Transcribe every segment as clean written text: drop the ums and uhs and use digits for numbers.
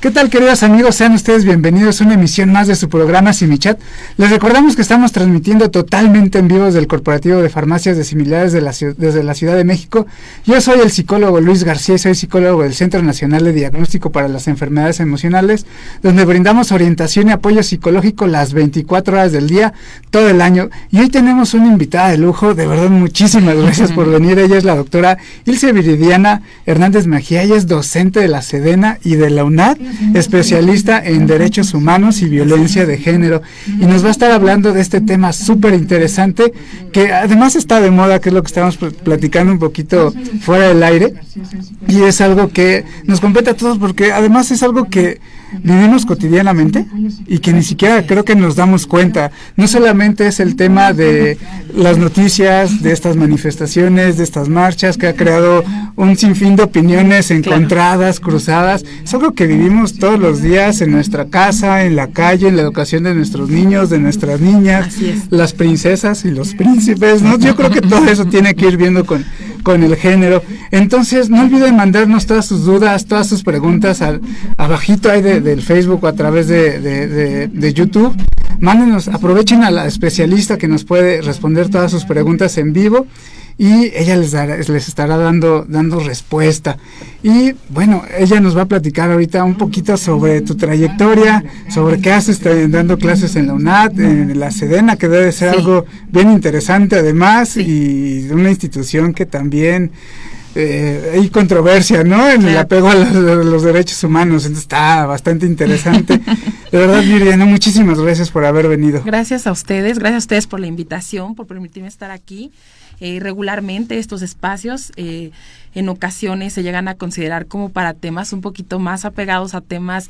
¿Qué tal, queridos amigos? Sean ustedes bienvenidos a una emisión más de su programa Simichat. Les recordamos que estamos transmitiendo totalmente en vivo desde el Corporativo de Farmacias de Similares desde la Ciudad de México. Yo soy el psicólogo Luis García y soy psicólogo del Centro Nacional de Diagnóstico para las Enfermedades Emocionales, donde brindamos orientación y apoyo psicológico las 24 horas del día, todo el año. Y hoy tenemos una invitada de lujo, de verdad muchísimas gracias por venir. Ella es la doctora Ilse Viridiana Hernández Mejía. Ella es docente de la SEDENA y de la UNAD, especialista en derechos humanos y violencia de género, y nos va a estar hablando de este tema súper interesante que además está de moda, que es lo que estamos platicando un poquito fuera del aire, y es algo que nos compete a todos porque además es algo que vivimos cotidianamente y que ni siquiera creo que nos damos cuenta. No solamente es el tema de las noticias, de estas manifestaciones, de estas marchas que ha creado un sinfín de opiniones encontradas, cruzadas. Es algo que vivimos todos los días en nuestra casa, en la calle, en la educación de nuestros niños, de nuestras niñas, las princesas y los príncipes, ¿no? Yo creo que todo eso tiene que ir viendo con el género. Entonces, no olviden mandarnos todas sus dudas, todas sus preguntas abajito ahí del Facebook o a través de YouTube. Mándenos, aprovechen a la especialista que nos puede responder todas sus preguntas en vivo y ella les estará dando respuesta. Y bueno, ella nos va a platicar ahorita un poquito sobre tu trayectoria, sobre qué haces dando clases en la UNAD, en la SEDENA, que debe ser algo bien interesante además, y de una institución que también hay controversia, ¿no? En el apego a los derechos humanos. Entonces está bastante interesante. De verdad, Viridiana, muchísimas gracias por haber venido. Gracias a ustedes por la invitación, por permitirme estar aquí. Regularmente estos espacios en ocasiones se llegan a considerar como para temas un poquito más apegados a temas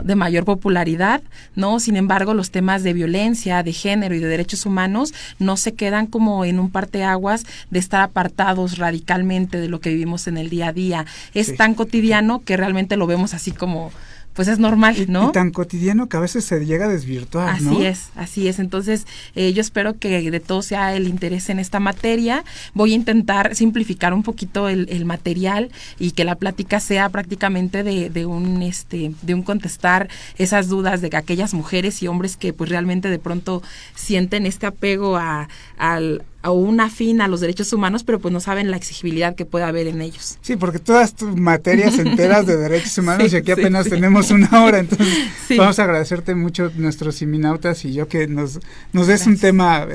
de mayor popularidad, ¿no? Sin embargo, los temas de violencia, de género y de derechos humanos no se quedan como en un parteaguas de estar apartados radicalmente de lo que vivimos en el día a día. Es tan cotidiano que realmente lo vemos así como, pues es normal, ¿no? Y tan cotidiano que a veces se llega a desvirtuar, ¿no? Así es. Entonces, yo espero que de todo sea el interés en esta materia. Voy a intentar simplificar un poquito el material y que la plática sea prácticamente de un contestar esas dudas de aquellas mujeres y hombres que pues realmente de pronto sienten este apego a un afín a los derechos humanos, pero pues no saben la exigibilidad que puede haber en ellos. Sí, porque todas tus materias enteras de derechos humanos y aquí apenas tenemos una hora, entonces vamos a agradecerte mucho nuestros siminautas y yo que nos des un tema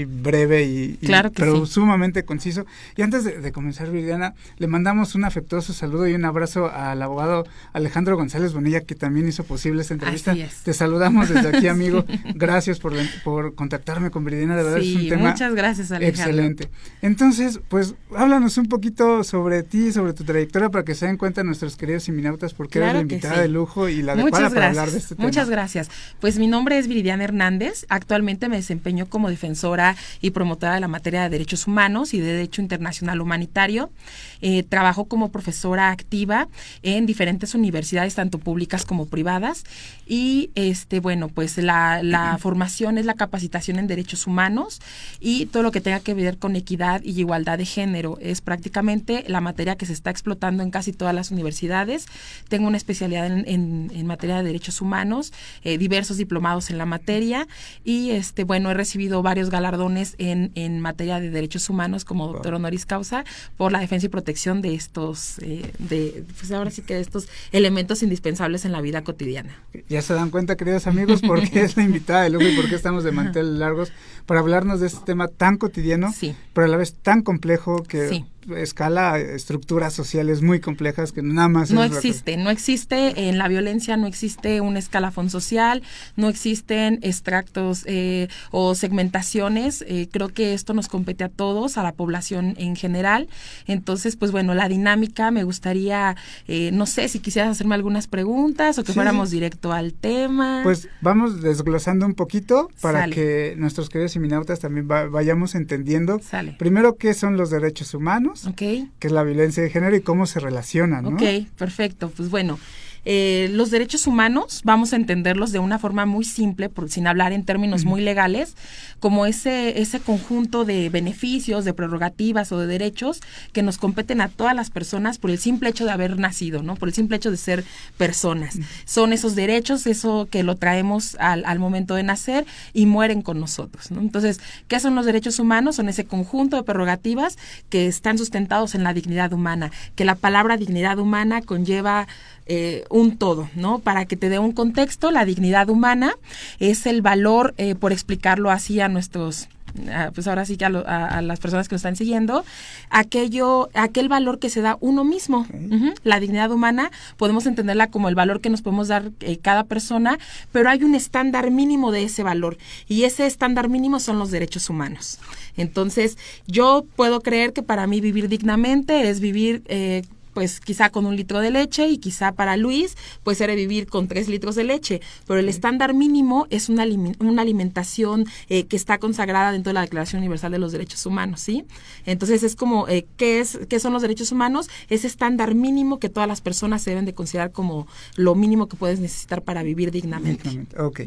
breve claro pero sumamente conciso. Y antes de comenzar, Viridiana, le mandamos un afectuoso saludo y un abrazo al abogado Alejandro González Bonilla, que también hizo posible esta entrevista. Te saludamos desde aquí, amigo. Gracias por contactarme con Viridiana, de verdad es un tema. Muchas gracias, Alejandro. Excelente. Entonces, pues, háblanos un poquito sobre ti, sobre tu trayectoria, para que se den cuenta nuestros queridos siminautas, porque eres la invitada de lujo y la adecuada para hablar de este tema. Muchas gracias. Pues mi nombre es Viridiana Hernández. Actualmente me desempeño como defensora y promotora de la materia de derechos humanos y de derecho internacional humanitario. Trabajo como profesora activa en diferentes universidades, tanto públicas como privadas. Y pues la formación es la capacitación en derechos humanos y todo lo que tenga que ver con equidad y igualdad de género. Es prácticamente la materia que se está explotando en casi todas las universidades. Tengo una especialidad en materia de derechos humanos, diversos diplomados en la materia y he recibido varios galardones en materia de derechos humanos como doctor honoris causa por la defensa y protección de estos de estos elementos indispensables en la vida cotidiana. Ya se dan cuenta, queridos amigos, por qué es la invitada de lujo y por qué estamos de manteles largos para hablarnos de este tema tan cotidiano, pero a la vez tan complejo que escala estructuras sociales muy complejas que nada más no existe en la violencia, no existe un escalafón social, no existen extractos o segmentaciones. Creo que esto nos compete a todos, a la población en general. Entonces, pues bueno, la dinámica me gustaría, no sé si quisieras hacerme algunas preguntas o que fuéramos directo al tema. Pues vamos desglosando un poquito para que nuestros queridos siminautas también vayamos entendiendo. Primero, ¿qué son los derechos humanos? Okay. ¿Qué es la violencia de género y cómo se relacionan, ¿no? Ok, perfecto. Pues bueno, Los derechos humanos, vamos a entenderlos de una forma muy simple, sin hablar en términos muy legales, como ese conjunto de beneficios, de prerrogativas o de derechos que nos competen a todas las personas por el simple hecho de haber nacido, ¿no? Por el simple hecho de ser personas. Son esos derechos, eso que lo traemos al momento de nacer y mueren con nosotros, ¿no? Entonces, ¿qué son los derechos humanos? Son ese conjunto de prerrogativas que están sustentados en la dignidad humana, que la palabra dignidad humana conlleva un todo, ¿no? Para que te dé un contexto, la dignidad humana es el valor, por explicarlo así a nuestros, pues ahora sí que a las personas que nos están siguiendo, aquel valor que se da uno mismo. Okay. La dignidad humana podemos entenderla como el valor que nos podemos dar cada persona, pero hay un estándar mínimo de ese valor, y ese estándar mínimo son los derechos humanos. Entonces, yo puedo creer que para mí vivir dignamente es vivir pues quizá con 1 litro de leche, y quizá para Luis puede ser vivir con 3 litros de leche, pero el estándar mínimo es una alimentación que está consagrada dentro de la Declaración Universal de los Derechos Humanos, ¿sí? Entonces es como, ¿qué son los derechos humanos? Ese estándar mínimo que todas las personas se deben de considerar como lo mínimo que puedes necesitar para vivir dignamente. Ok.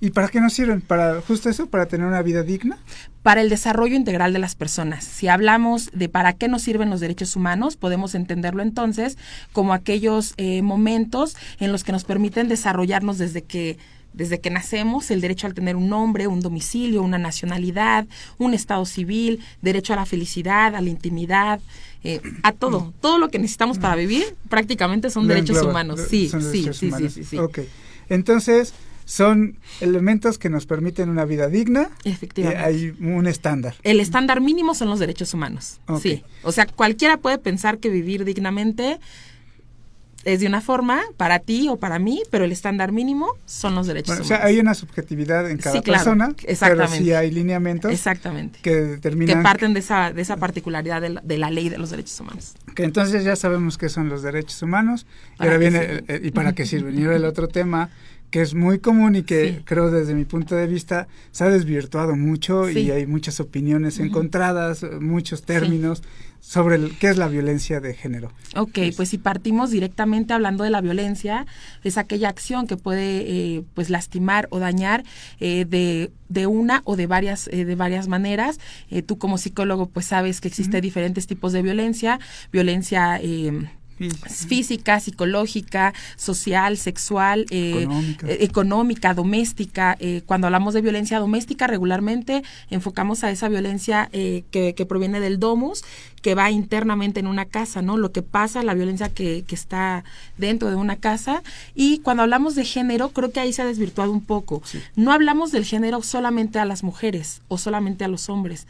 ¿Y para qué nos sirven? ¿Para justo eso? ¿Para tener una vida digna? Para el desarrollo integral de las personas. Si hablamos de para qué nos sirven los derechos humanos, podemos entenderlo entonces como aquellos momentos en los que nos permiten desarrollarnos desde que nacemos, el derecho al tener un nombre, un domicilio, una nacionalidad, un estado civil, derecho a la felicidad, a la intimidad, a todo lo que necesitamos para vivir, prácticamente son derechos humanos. Sí. Ok, entonces son elementos que nos permiten una vida digna. Efectivamente. Hay un estándar. El estándar mínimo son los derechos humanos. Okay. Sí. O sea, cualquiera puede pensar que vivir dignamente es de una forma para ti o para mí, pero el estándar mínimo son los derechos humanos. O sea, hay una subjetividad en cada persona, pero sí hay lineamientos que determinan, que parten de esa particularidad de la ley de los derechos humanos. Que entonces ya sabemos qué son los derechos humanos, y ahora viene y para qué sirven. Y ahora el otro tema que es muy común y que creo desde mi punto de vista se ha desvirtuado mucho, y hay muchas opiniones encontradas, muchos términos sobre qué es la violencia de género. Ok, pues si partimos directamente hablando de la violencia, es aquella acción que puede pues lastimar o dañar de una o de varias maneras. Tú como psicólogo pues sabes que existen diferentes tipos de violencia física, psicológica, social, sexual, económica, doméstica. Cuando hablamos de violencia doméstica, regularmente enfocamos a esa violencia que proviene del domus, que va internamente en una casa, ¿no? Lo que pasa, la violencia que está dentro de una casa. Y cuando hablamos de género, creo que ahí se ha desvirtuado un poco. Sí. No hablamos del género solamente a las mujeres o solamente a los hombres.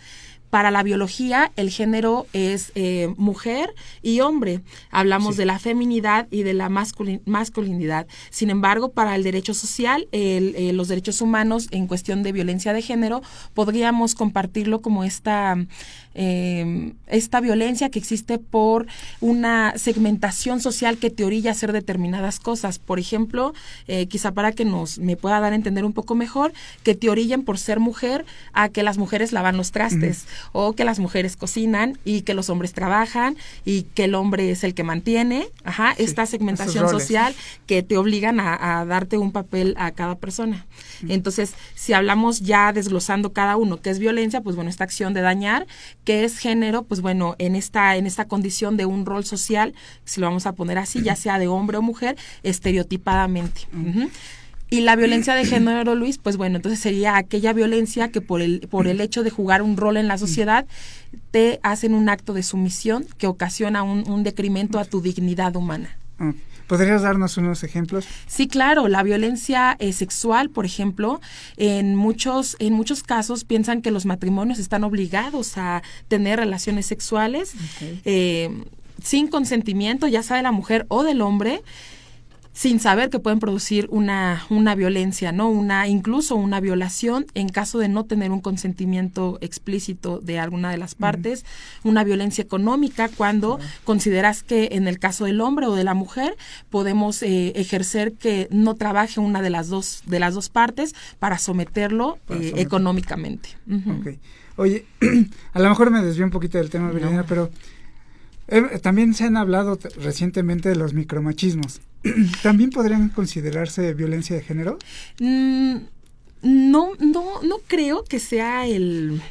Para la biología, el género es mujer y hombre. Hablamos de la feminidad y de la masculinidad. Sin embargo, para el derecho social, los derechos humanos en cuestión de violencia de género, podríamos compartirlo como esta violencia que existe por una segmentación social que te orilla a hacer determinadas cosas. Por ejemplo, quizá para que me pueda dar a entender un poco mejor, que te orillen por ser mujer a que las mujeres lavan los trastes, o que las mujeres cocinan y que los hombres trabajan y que el hombre es el que mantiene. Esta segmentación social que te obligan a darte un papel a cada persona. Entonces, si hablamos ya desglosando cada uno, ¿qué es violencia? Pues bueno, esta acción de dañar. ¿Qué es género? Pues bueno, en esta condición de un rol social, si lo vamos a poner así, ya sea de hombre o mujer, estereotipadamente. Y la violencia de género, Luis, pues bueno, entonces sería aquella violencia que por el hecho de jugar un rol en la sociedad te hacen un acto de sumisión que ocasiona un decremento a tu dignidad humana. ¿Podrías darnos unos ejemplos? Sí, claro. La violencia sexual, por ejemplo, en muchos casos piensan que los matrimonios están obligados a tener relaciones sexuales sin consentimiento, ya sea de la mujer o del hombre, sin saber que pueden producir una violencia, ¿no? Incluso una violación en caso de no tener un consentimiento explícito de alguna de las partes, una violencia económica cuando consideras que en el caso del hombre o de la mujer podemos ejercer que no trabaje una de las dos partes para someterlo económicamente. Okay. Oye, a lo mejor me desvío un poquito del tema, Viridiana, pero también se han hablado recientemente de los micromachismos. ¿También podrían considerarse violencia de género? No creo que sea el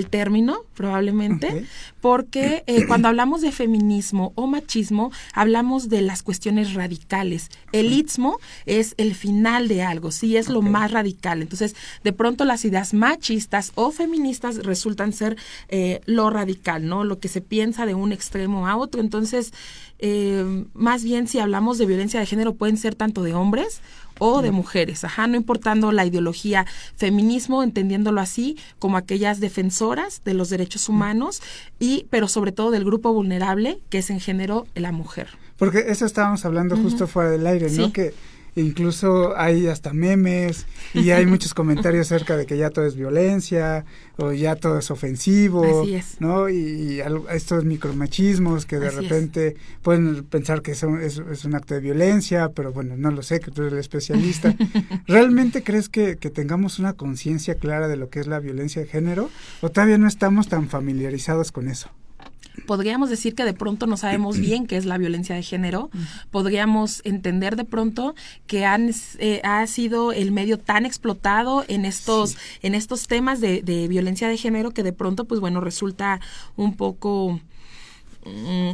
término, probablemente, porque cuando hablamos de feminismo o machismo, hablamos de las cuestiones radicales. El istmo es el final de algo, sí, es lo más radical. Entonces, de pronto las ideas machistas o feministas resultan ser lo radical, ¿no? Lo que se piensa de un extremo a otro. Entonces, más bien, si hablamos de violencia de género, pueden ser tanto de hombres o de mujeres, no importando la ideología, feminismo, entendiéndolo así, como aquellas defensoras de los derechos humanos, pero sobre todo del grupo vulnerable, que es en género la mujer. Porque eso estábamos hablando justo fuera del aire, ¿no? Sí. Que incluso hay hasta memes y hay muchos comentarios acerca de que ya todo es violencia o ya todo es ofensivo, Así es. ¿no? Y estos micromachismos que de Así repente pueden pensar que es un acto de violencia, pero bueno, no lo sé, que tú eres el especialista. ¿Realmente crees que tengamos una conciencia clara de lo que es la violencia de género o todavía no estamos tan familiarizados con eso? Podríamos decir que de pronto no sabemos bien qué es la violencia de género. Podríamos entender de pronto que ha sido el medio tan explotado en estos temas de violencia de género que de pronto, pues bueno, resulta un poco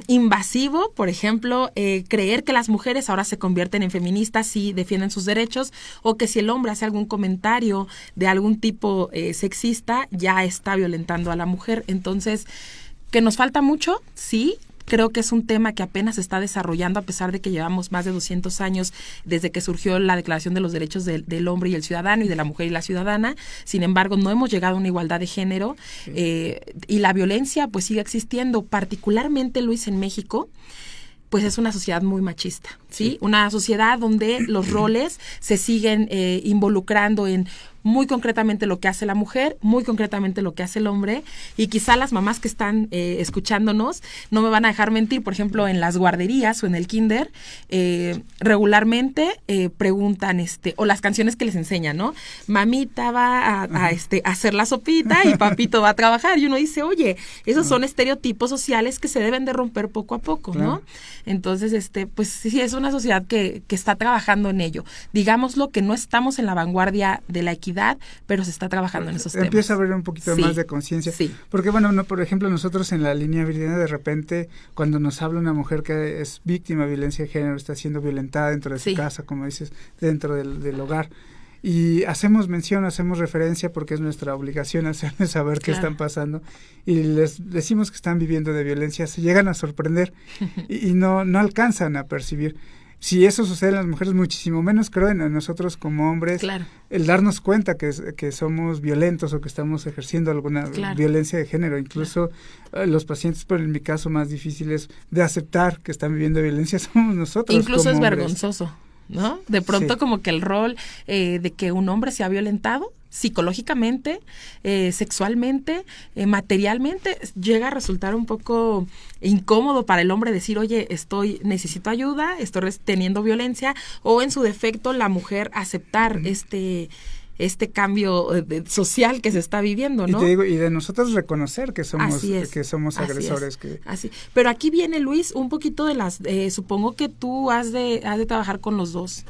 invasivo. Por ejemplo, creer que las mujeres ahora se convierten en feministas si defienden sus derechos, o que si el hombre hace algún comentario de algún tipo sexista, ya está violentando a la mujer. Entonces, ¿que nos falta mucho? Sí. Creo que es un tema que apenas se está desarrollando, a pesar de que llevamos más de 200 años desde que surgió la Declaración de los Derechos del Hombre y el Ciudadano, y de la Mujer y la Ciudadana. Sin embargo, no hemos llegado a una igualdad de género, y la violencia pues sigue existiendo, particularmente, Luis, en México. Pues es una sociedad muy machista, ¿sí? Una sociedad donde los roles se siguen involucrando en muy concretamente lo que hace la mujer, muy concretamente lo que hace el hombre, y quizá las mamás que están escuchándonos no me van a dejar mentir. Por ejemplo, en las guarderías o en el kinder, regularmente preguntan, o las canciones que les enseñan, ¿no? Mamita va a hacer la sopita y papito va a trabajar, y uno dice, oye, esos son estereotipos sociales que se deben de romper poco a poco, ¿no? Entonces, pues sí, es una sociedad que está trabajando en ello. Digámoslo, que no estamos en la vanguardia de la equidad, pero se está trabajando en esos temas. Empieza a haber un poquito más de conciencia. Sí. Porque, bueno, por ejemplo, nosotros en la línea Viridiana, de repente, cuando nos habla una mujer que es víctima de violencia de género, está siendo violentada dentro de su casa, como dices, dentro del hogar, y hacemos mención, hacemos referencia, porque es nuestra obligación hacerles saber qué están pasando, y les decimos que están viviendo de violencia, se llegan a sorprender y no alcanzan a percibir. Si eso sucede en las mujeres, muchísimo menos creo en nosotros como hombres, el darnos cuenta que somos violentos o que estamos ejerciendo alguna violencia de género. Incluso los pacientes, pero en mi caso más difíciles de aceptar que están viviendo violencia, somos nosotros. Incluso como es hombres. vergonzoso, ¿no? De pronto como que el rol de que un hombre sea violentado psicológicamente, sexualmente, materialmente, llega a resultar un poco incómodo para el hombre decir, oye, necesito ayuda, estoy teniendo violencia, o en su defecto la mujer aceptar este cambio social que se está viviendo, ¿no? Y te digo, y de nosotros reconocer que somos agresores. Así. Pero aquí viene, Luis, un poquito de supongo que tú has de trabajar con los dos.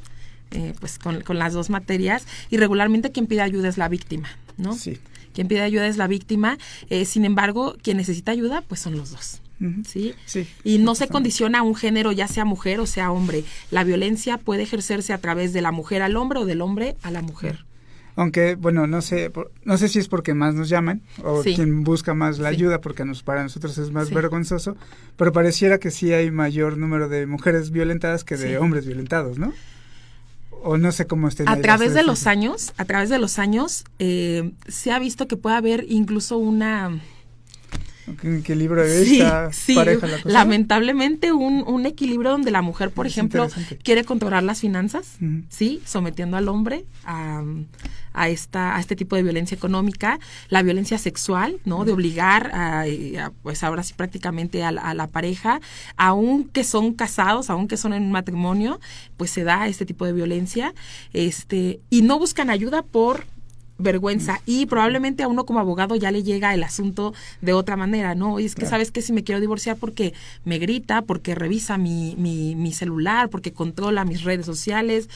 Pues con las dos materias, y regularmente quien pide ayuda es la víctima, ¿no? Sí. Quien pide ayuda es la víctima, sin embargo, quien necesita ayuda, pues son los dos. ¿Sí? Sí. Y no se condiciona a un género, ya sea mujer o sea hombre. La violencia puede ejercerse a través de la mujer al hombre o del hombre a la mujer. Aunque, bueno, no sé si es porque más nos llaman o quien busca más la ayuda, porque para nosotros es más vergonzoso, pero pareciera que sí hay mayor número de mujeres violentadas que de hombres violentados, ¿no? O no sé cómo esté. A través de los años, se ha visto que puede haber incluso una... ¿Un equilibrio de esta pareja? La cosa? Lamentablemente un equilibrio donde la mujer, por ejemplo, quiere controlar las finanzas, ¿sí? Sometiendo al hombre a este tipo de violencia económica, la violencia sexual, ¿no? De obligar pues ahora sí prácticamente a la pareja, aunque son casados, aunque son en un matrimonio, pues se da este tipo de violencia, y no buscan ayuda por vergüenza, y probablemente a uno como abogado ya le llega el asunto de otra manera, ¿no? Y es que sabes que si me quiero divorciar porque me grita, porque revisa mi celular, porque controla mis redes sociales,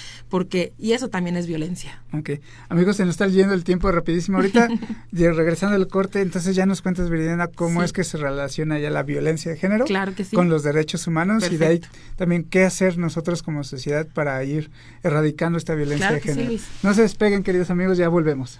y eso también es violencia. Ok, amigos, se nos está yendo el tiempo rapidísimo ahorita, regresando al corte, entonces ya nos cuentas, Viridiana, cómo es que se relaciona ya la violencia de género con los derechos humanos. Perfecto. Y de ahí también qué hacer nosotros como sociedad para ir erradicando esta violencia de género. Sí, no se despeguen, queridos amigos, ya volvemos.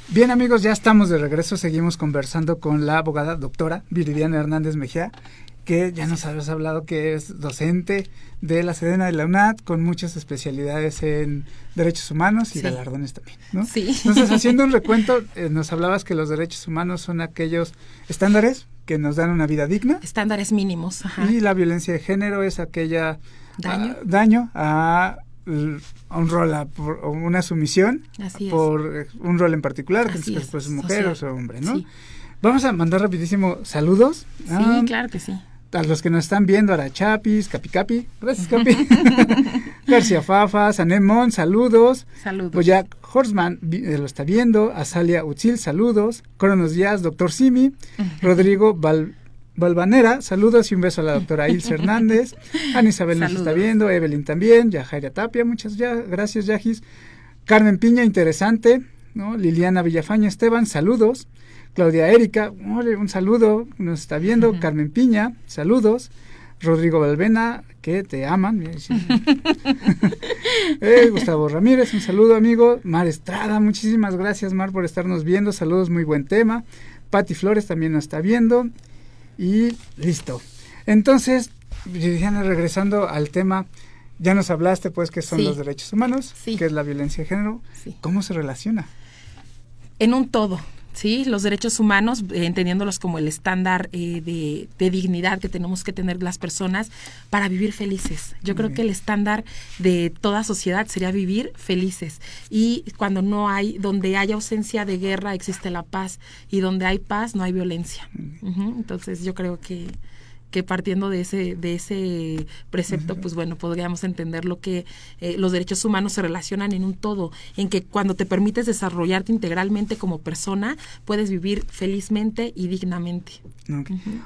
Bien, amigos, ya estamos de regreso, seguimos conversando con la abogada doctora Viridiana Hernández Mejía, que ya nos habías hablado que es docente de la Sedena de la UNAD, con muchas especialidades en derechos humanos y galardones también, ¿no? Sí. Entonces, haciendo un recuento, nos hablabas que los derechos humanos son aquellos estándares que nos dan una vida digna. Estándares mínimos. Ajá. Y la violencia de género es aquella daño a un rol, por una sumisión por un rol en particular, que es mujer o hombre, ¿no? Sí. Vamos a mandar rapidísimo saludos. Sí, claro que sí. A los que nos están viendo, Arachapis, Capi, gracias Capi, García Fafa, Sanemón, saludos. Boyac Horstman lo está viendo, Azalia Utzil, saludos. Cronos Díaz, Doctor Simi, Rodrigo Balvanera, saludos y un beso a la doctora Ilse Hernández. Ana Isabel nos está viendo, Evelyn también, Yajaira Tapia, muchas gracias, Yajis. Carmen Piña, interesante, ¿no? Liliana Villafaña Esteban, saludos. Claudia Erika, un saludo, nos está viendo. Carmen Piña, saludos. Rodrigo Valvena, que te aman. Gustavo Ramírez, un saludo, amigo. Mar Estrada, muchísimas gracias, Mar, por estarnos viendo, saludos, muy buen tema. Pati Flores también nos está viendo. Y listo. Entonces, Viviana, regresando al tema, ya nos hablaste pues que son los derechos humanos, que es la violencia de género. ¿Cómo se relaciona? En un todo. Sí, los derechos humanos, entendiéndolos como el estándar de dignidad que tenemos que tener las personas para vivir felices. Yo creo que el estándar de toda sociedad sería vivir felices. Y cuando donde hay ausencia de guerra, existe la paz. Y donde hay paz, no hay violencia. Entonces, yo creo que partiendo de ese precepto, pues bueno, podríamos entender lo que los derechos humanos se relacionan en un todo, en que cuando te permites desarrollarte integralmente como persona, puedes vivir felizmente y dignamente.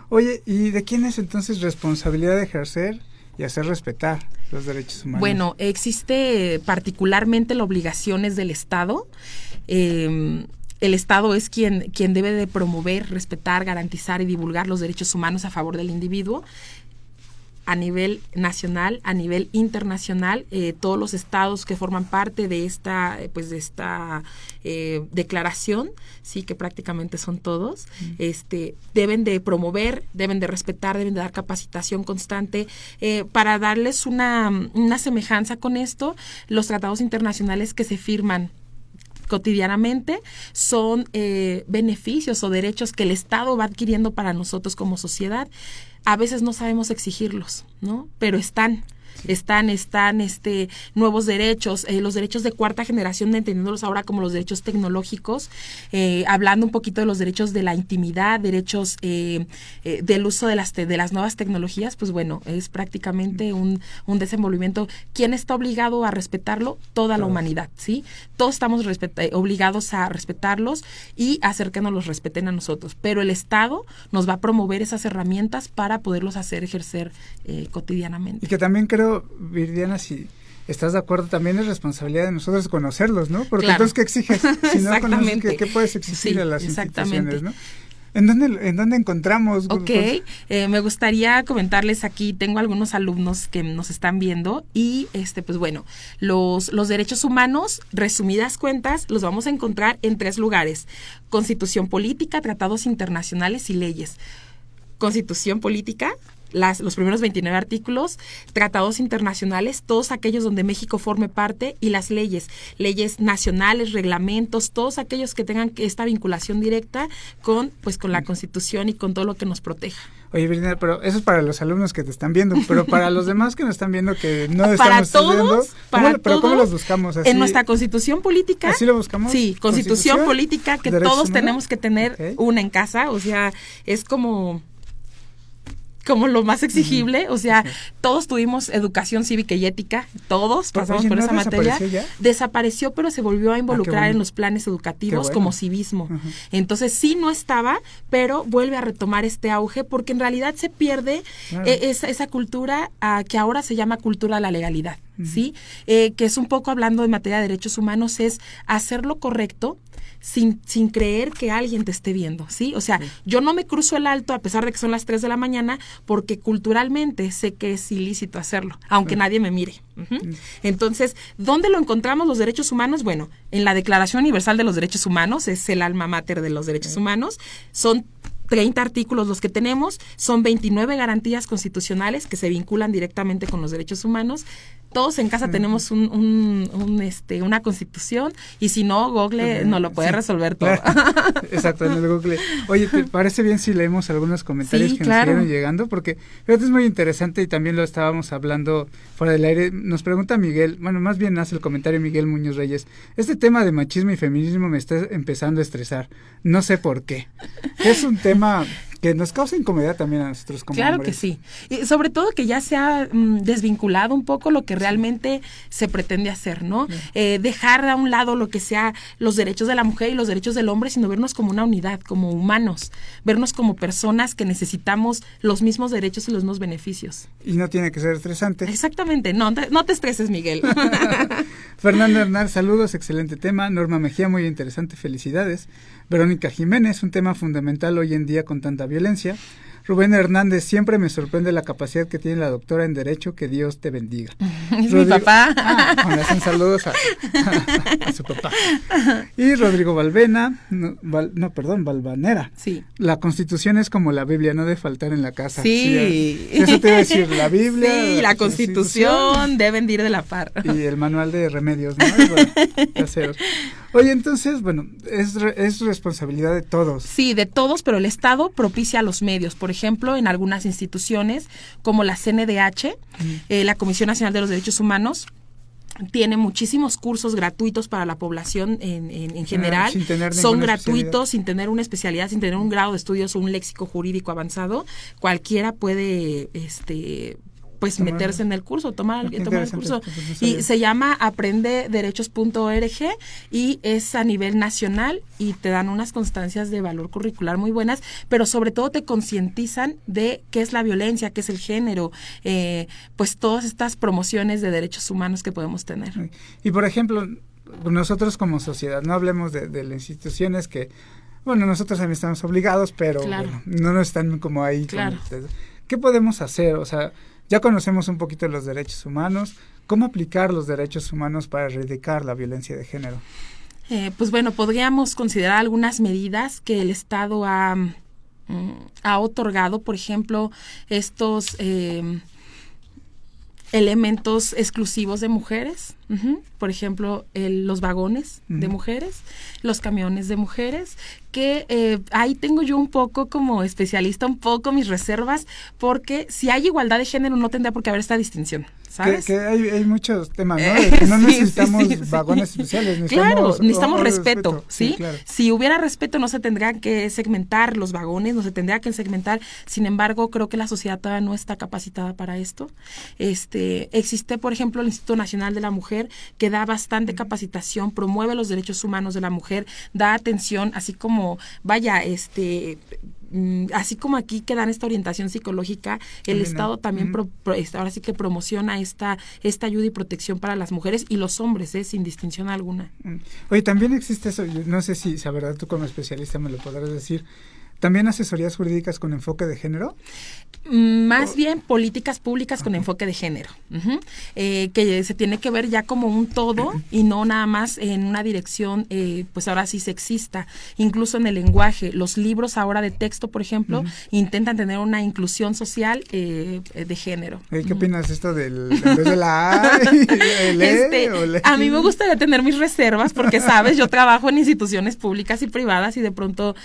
Oye, ¿y de quién es entonces responsabilidad de ejercer y hacer respetar los derechos humanos? Bueno, existe particularmente la obligación es del Estado. El Estado es quien debe de promover, respetar, garantizar y divulgar los derechos humanos a favor del individuo a nivel nacional, a nivel internacional. Todos los estados que forman parte de esta declaración, sí, que prácticamente son todos, deben de promover, deben de respetar, deben de dar capacitación constante. Para darles una semejanza con esto, los tratados internacionales que se firman cotidianamente son beneficios o derechos que el Estado va adquiriendo para nosotros como sociedad. A veces no sabemos exigirlos, ¿no? Pero están nuevos derechos, los derechos de cuarta generación, entendiéndolos ahora como los derechos tecnológicos, hablando un poquito de los derechos de la intimidad, derechos del uso de las nuevas tecnologías, pues bueno, es prácticamente un desenvolvimiento. ¿Quién está obligado a respetarlo? Toda la humanidad, ¿sí? Todos estamos obligados a respetarlos y a hacer que nos los respeten a nosotros, pero el Estado nos va a promover esas herramientas para poderlos ejercer cotidianamente. Y que también creo, Viridiana, si estás de acuerdo, también es responsabilidad de nosotros conocerlos, ¿no? Porque entonces, ¿qué exiges? Si no conoces, ¿qué puedes exigir a las instituciones, no? ¿En dónde encontramos? Ok, me gustaría comentarles aquí, tengo algunos alumnos que nos están viendo y pues bueno, los derechos humanos, resumidas cuentas, los vamos a encontrar en 3 lugares: Constitución Política, Tratados Internacionales y Leyes. Constitución Política, los primeros 29 artículos, tratados internacionales, todos aquellos donde México forme parte, y las leyes nacionales, reglamentos, todos aquellos que tengan esta vinculación directa con la Constitución y con todo lo que nos proteja. Oye, Virginia, pero eso es para los alumnos que te están viendo, pero para los demás que nos están viendo que no para estamos todos, viendo, ¿cómo los buscamos? ¿Así? En nuestra Constitución Política. ¿Así lo buscamos? Sí, Constitución Política, que todos humanos? tenemos que tener una en casa, o sea, es como lo más exigible, o sea, todos tuvimos educación cívica y ética, todos pasamos por esa materia. Desapareció, pero se volvió a involucrar en los planes educativos como civismo. Entonces sí no estaba, pero vuelve a retomar este auge, porque en realidad se pierde esa cultura que ahora se llama cultura de la legalidad, ¿sí? Que es un poco, hablando de materia de derechos humanos, es hacer lo correcto sin creer que alguien te esté viendo, ¿sí? O sea, yo no me cruzo el alto a pesar de que son las 3 de la mañana, porque culturalmente sé que es ilícito hacerlo, aunque nadie me mire. Entonces, ¿dónde lo encontramos los derechos humanos? Bueno, en la Declaración Universal de los Derechos Humanos, es el alma mater de los derechos humanos, son 30 artículos los que tenemos, son 29 garantías constitucionales que se vinculan directamente con los derechos humanos. Todos en casa tenemos una constitución, y si no, Google nos lo puede resolver todo. Exacto, en el Google. Oye, ¿te parece bien si leemos algunos comentarios que nos vienen llegando? Porque fíjate, es muy interesante, y también lo estábamos hablando fuera del aire. Nos pregunta Miguel, bueno, más bien hace el comentario Miguel Muñoz Reyes: este tema de machismo y feminismo me está empezando a estresar. No sé por qué. Es un tema que nos causa incomodidad también a nosotros como Claro hombres. que sí. Y sobre todo que ya se ha desvinculado un poco lo que realmente se pretende hacer, ¿no? Dejar a un lado lo que sea los derechos de la mujer y los derechos del hombre, sino vernos como una unidad, como humanos, vernos como personas que necesitamos los mismos derechos y los mismos beneficios. Y no tiene que ser estresante. Exactamente. No te estreses, Miguel. Fernando Hernández, saludos, excelente tema. Norma Mejía, muy interesante, felicidades. Verónica Jiménez, un tema fundamental hoy en día con tanta violencia. Rubén Hernández, siempre me sorprende la capacidad que tiene la doctora en Derecho, que Dios te bendiga. Es mi papá. Bueno, hacen saludos a su papá. Y Rodrigo Valvena, Valvanera. Sí. La Constitución es como la Biblia, no debe faltar en la casa. Sí. Eso te iba a decir, la Biblia. Sí, la Constitución deben de ir de la par. Y el manual de remedios, ¿no? Caseros. Oye, entonces, bueno, es responsabilidad de todos. Sí, de todos, pero el Estado propicia a los medios. Por ejemplo, en algunas instituciones como la CNDH, la Comisión Nacional de los Derechos Humanos, tiene muchísimos cursos gratuitos para la población en general. Son gratuitos, sin tener una especialidad, sin tener un grado de estudios o un léxico jurídico avanzado. Cualquiera puede meterse en el curso, tomar el curso. Y se llama aprendederechos.org, y es a nivel nacional, y te dan unas constancias de valor curricular muy buenas, pero sobre todo te concientizan de qué es la violencia, qué es el género, todas estas promociones de derechos humanos que podemos tener. Y por ejemplo, nosotros como sociedad, no hablemos de las instituciones que, bueno, nosotros también estamos obligados, pero bueno, no nos están como ahí. Claro. ¿Qué podemos hacer? O sea, ya conocemos un poquito los derechos humanos. ¿Cómo aplicar los derechos humanos para erradicar la violencia de género? Podríamos considerar algunas medidas que el Estado ha otorgado, por ejemplo, estos elementos exclusivos de mujeres, por ejemplo, los vagones de mujeres, los camiones de mujeres, que ahí tengo yo un poco como especialista, un poco mis reservas, porque si hay igualdad de género no tendría por qué haber esta distinción, ¿sabes? Que hay muchos temas, ¿no? No necesitamos vagones especiales. Necesitamos respeto, ¿sí? Claro. Si hubiera respeto no se tendrían que segmentar los vagones, no se tendría que segmentar. Sin embargo, creo que la sociedad todavía no está capacitada para esto. Existe, por ejemplo, el Instituto Nacional de la Mujer, que da bastante capacitación, promueve los derechos humanos de la mujer, da atención, así como así como aquí que dan esta orientación psicológica, el Estado también ahora sí que promociona esta ayuda y protección para las mujeres y los hombres, sin distinción alguna. Oye, también existe eso, yo no sé si la verdad tú como especialista me lo podrás decir, ¿También asesorías jurídicas con enfoque de género? Más bien políticas públicas con enfoque de género, que se tiene que ver ya como un todo y no nada más en una dirección, pues ahora sí sexista, incluso en el lenguaje. Los libros ahora de texto, por ejemplo, intentan tener una inclusión social de género. ¿Qué opinas esto del, en vez de la A, el E, o la a mí me gustaría tener mis reservas porque, sabes, yo trabajo en instituciones públicas y privadas y de pronto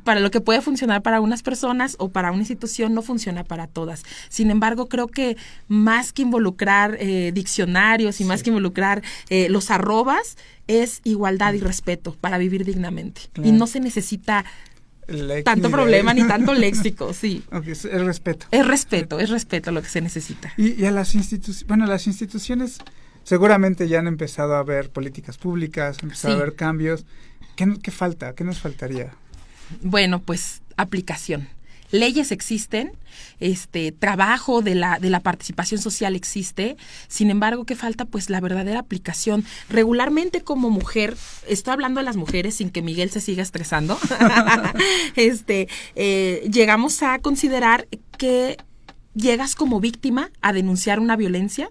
para lo que puede funcionar para unas personas o para una institución no funciona para todas. Sin embargo, creo que más que involucrar diccionarios y más que involucrar los arrobas, es igualdad y respeto para vivir dignamente. Claro. Y no se necesita tanto problema ni tanto léxico, sí. Okay, es respeto. Es respeto lo que se necesita. Y a las instituciones, bueno, las instituciones seguramente ya han empezado a ver políticas públicas, han empezado a ver cambios. ¿Qué falta? ¿Qué nos faltaría? Bueno, pues aplicación. Leyes existen, trabajo de la participación social existe, sin embargo, ¿qué falta? Pues la verdadera aplicación. Regularmente como mujer, estoy hablando de las mujeres sin que Miguel se siga estresando, llegamos a considerar que llegas como víctima a denunciar una violencia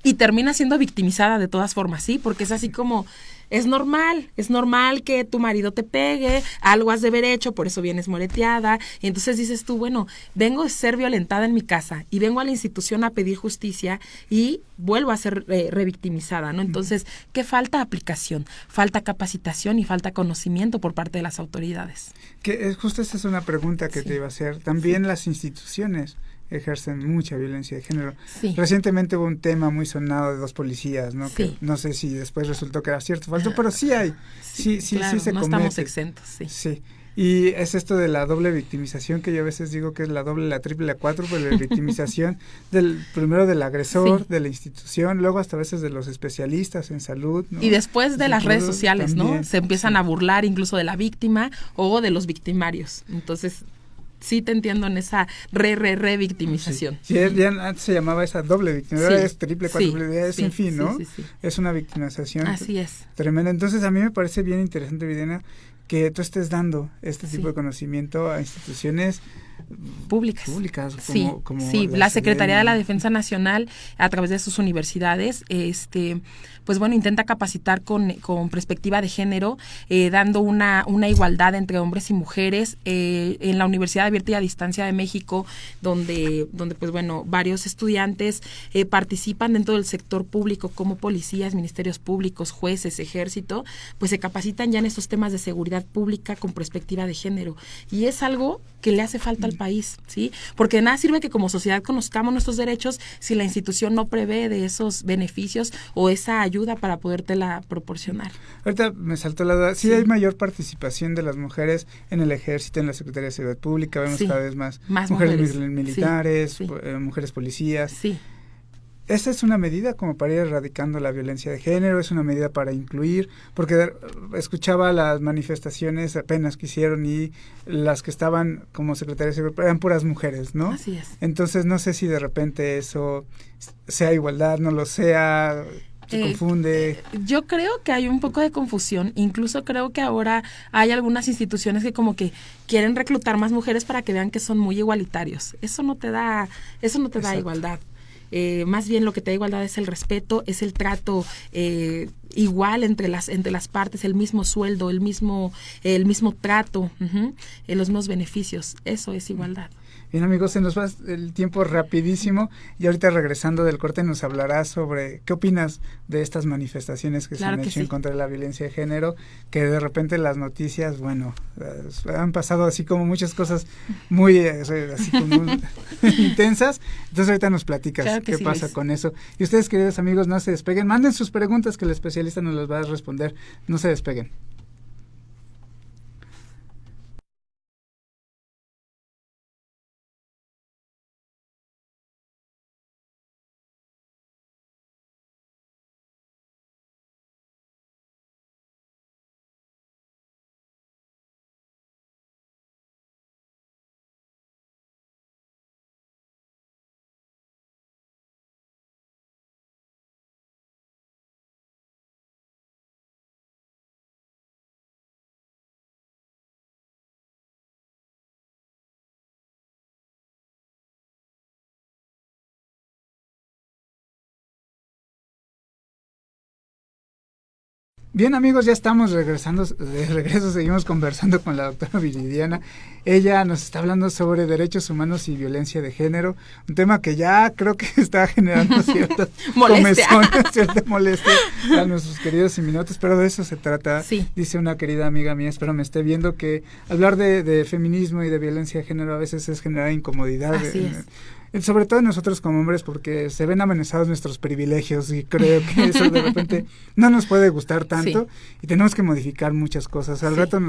y terminas siendo victimizada de todas formas, ¿sí? Porque es así como... Es normal que tu marido te pegue, algo has de haber hecho, por eso vienes moreteada. Y entonces dices tú, bueno, vengo a ser violentada en mi casa y vengo a la institución a pedir justicia y vuelvo a ser revictimizada, ¿no? Entonces, ¿qué falta? Aplicación, falta capacitación y falta conocimiento por parte de las autoridades. Que justo esta es una pregunta que te iba a hacer. También las instituciones ejercen mucha violencia de género. Sí. Recientemente hubo un tema muy sonado de 2 policías, ¿no? Sí. Que no sé si después resultó que era cierto o falso, pero sí hay. Sí, claro, sí se no comete. Estamos exentos, sí. Sí. Y es esto de la doble victimización, que yo a veces digo que es la doble, la triple, la cuádruple victimización primero del agresor, de la institución, luego hasta a veces de los especialistas en salud, ¿no? Y después de las redes sociales, también, ¿no? Se empiezan a burlar incluso de la víctima o de los victimarios. Entonces... Sí te entiendo en esa victimización. Sí, ya antes se llamaba esa doble victimización, ahora es triple, cuádruple, es en fin, ¿no? Sí. Es una victimización. Así es. Tremenda. Entonces a mí me parece bien interesante, Viridiana, que tú estés dando este tipo de conocimiento a instituciones públicas como la Secretaría de la Defensa Nacional a través de sus universidades pues bueno, intenta capacitar con perspectiva de género, dando una igualdad entre hombres y mujeres en la Universidad Abierta y a Distancia de México, donde pues bueno, varios estudiantes participan dentro del sector público como policías, ministerios públicos, jueces, ejército, pues se capacitan ya en estos temas de seguridad pública con perspectiva de género, y es algo que le hace falta al país, ¿sí? Porque de nada sirve que como sociedad conozcamos nuestros derechos si la institución no prevé de esos beneficios o esa ayuda para podértela proporcionar. Ahorita me saltó la duda, sí hay mayor participación de las mujeres en el ejército, en la Secretaría de Seguridad Pública, vemos cada vez más mujeres militares, mujeres policías. Sí. ¿Esa es una medida como para ir erradicando la violencia de género? ¿Es una medida para incluir? Porque escuchaba las manifestaciones apenas que hicieron y las que estaban como secretarias de seguridad eran puras mujeres, ¿no? Así es. Entonces no sé si de repente eso sea igualdad, no lo sea, se confunde. Yo creo que hay un poco de confusión, incluso creo que ahora hay algunas instituciones que como que quieren reclutar más mujeres para que vean que son muy igualitarios. Eso no te da igualdad. Más bien lo que te da igualdad es el respeto, es el trato igual entre las partes, el mismo sueldo, el mismo trato, los mismos beneficios. Eso es igualdad. Bien, amigos, se nos va el tiempo rapidísimo y ahorita regresando del corte nos hablarás sobre qué opinas de estas manifestaciones que se han hecho en contra de la violencia de género, que de repente las noticias, bueno, han pasado así como muchas cosas muy así como intensas. Entonces ahorita nos platicas qué pasa con eso. Y ustedes, queridos amigos, no se despeguen, manden sus preguntas que el especialista nos las va a responder. No se despeguen. Bien, amigos, ya estamos regresando, de regreso seguimos conversando con la doctora Viridiana. Ella nos está hablando sobre derechos humanos y violencia de género, un tema que ya creo que está generando cierta molestia a nuestros queridos seminotes, pero de eso se trata. Sí. Dice una querida amiga mía, espero me esté viendo, que hablar de feminismo y de violencia de género a veces es generar incomodidad. Sobre todo nosotros como hombres, porque se ven amenazados nuestros privilegios y creo que eso de repente no nos puede gustar tanto y tenemos que modificar muchas cosas. Al rato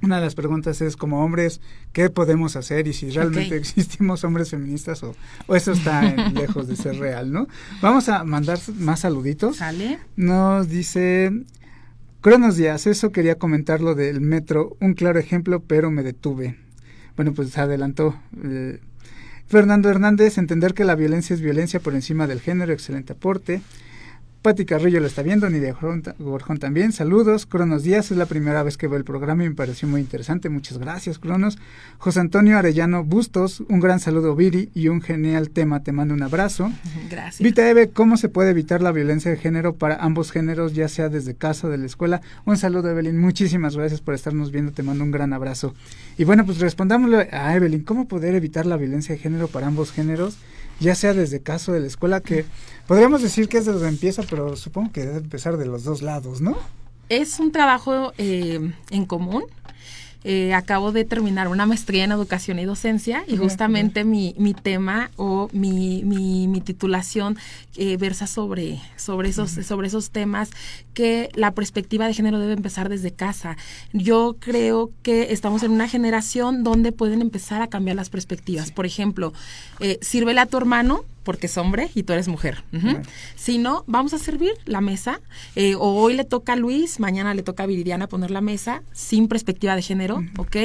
una de las preguntas es, como hombres, ¿qué podemos hacer? Y si realmente existimos hombres feministas o eso está lejos de ser real, ¿no? Vamos a mandar más saluditos. ¿Sale? Nos dice... Cronos Díaz, eso quería comentar lo del metro, un claro ejemplo, pero me detuve. Bueno, pues se adelantó. Fernando Hernández, entender que la violencia es violencia por encima del género, excelente aporte. Pati Carrillo lo está viendo, Nidia Borjón también, saludos. Cronos Díaz, es la primera vez que veo el programa y me pareció muy interesante, muchas gracias, Cronos. José Antonio Arellano Bustos, un gran saludo, Viri, y un genial tema, te mando un abrazo. Gracias. Vita Eve, ¿cómo se puede evitar la violencia de género para ambos géneros, ya sea desde casa o de la escuela? Un saludo, Evelyn, muchísimas gracias por estarnos viendo, te mando un gran abrazo. Y bueno, pues respondámosle a Evelyn, ¿cómo poder evitar la violencia de género para ambos géneros, ya sea desde casa o de la escuela? Que podríamos decir que es de donde empieza, pero supongo que debe empezar de los dos lados, ¿no? Es un trabajo en común. Acabo de terminar una maestría en educación y docencia y justamente mi tema o mi titulación versa sobre esos temas, que la perspectiva de género debe empezar desde casa. Yo creo que estamos en una generación donde pueden empezar a cambiar las perspectivas. Por ejemplo, sírvele a tu hermano porque es hombre y tú eres mujer. Si no, vamos a servir la mesa, o hoy le toca a Luis, mañana le toca a Viridiana poner la mesa, sin perspectiva de género, ¿ok?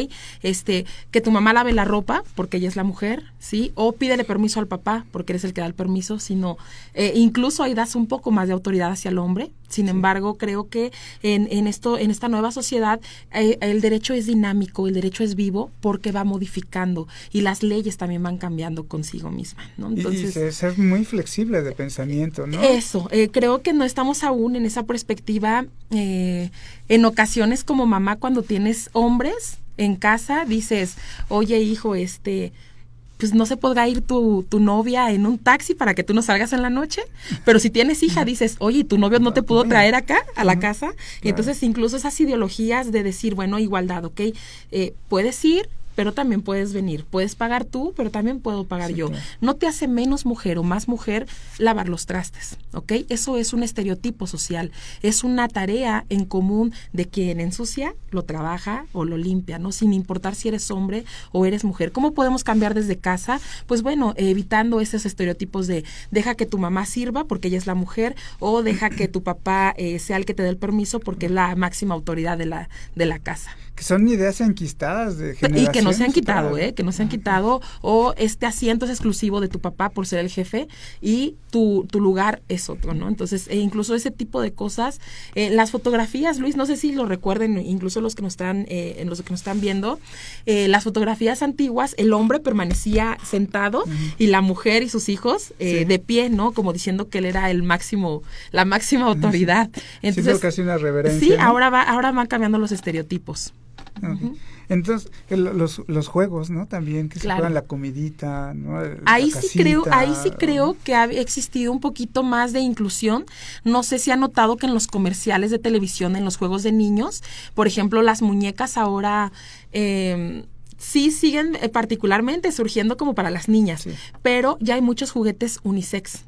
Que tu mamá lave la ropa, porque ella es la mujer, ¿sí? O pídele permiso al papá, porque eres el que da el permiso, sino, incluso ahí das un poco más de autoridad hacia el hombre. Sin embargo, creo que en esta nueva sociedad, el derecho es dinámico, el derecho es vivo, porque va modificando, y las leyes también van cambiando consigo misma, ¿no? Entonces, y ser muy flexible de pensamiento, ¿no? Eso, creo que no estamos aún en esa perspectiva. En ocasiones, como mamá, cuando tienes hombres en casa, dices, oye, hijo, pues no se podrá ir tu novia en un taxi para que tú no salgas en la noche, pero si tienes hija, dices, oye, tu novio no te pudo traer acá a la casa. Claro. Entonces, incluso esas ideologías de decir, bueno, igualdad, ¿ok? Puedes ir, pero también puedes venir. Puedes pagar tú, pero también puedo pagar yo. Claro. No te hace menos mujer o más mujer lavar los trastes, ¿ok? Eso es un estereotipo social. Es una tarea en común de quien ensucia, lo trabaja o lo limpia, ¿no? Sin importar si eres hombre o eres mujer. ¿Cómo podemos cambiar desde casa? Pues bueno, evitando esos estereotipos de deja que tu mamá sirva porque ella es la mujer, o deja que tu papá sea el que te dé el permiso porque es la máxima autoridad de la casa. Que son ideas enquistadas de generaciones. Y que no se han quitado, que no se han quitado, o este asiento es exclusivo de tu papá por ser el jefe y tu lugar es otro, ¿no? Entonces, incluso ese tipo de cosas, las fotografías, Luis, no sé si lo recuerden, incluso los que nos están viendo, las fotografías antiguas, el hombre permanecía sentado y la mujer y sus hijos de pie, ¿no? Como diciendo que él era la máxima autoridad. Entonces, sí, casi una reverencia. Sí, ¿no? ahora van cambiando los estereotipos. Okay. Entonces, los juegos, ¿no? También que se juegan la comidita, ¿no? Ahí sí creo que ha existido un poquito más de inclusión. No sé si ha notado que en los comerciales de televisión, en los juegos de niños, por ejemplo, las muñecas ahora sí siguen particularmente surgiendo como para las niñas, pero ya hay muchos juguetes unisex,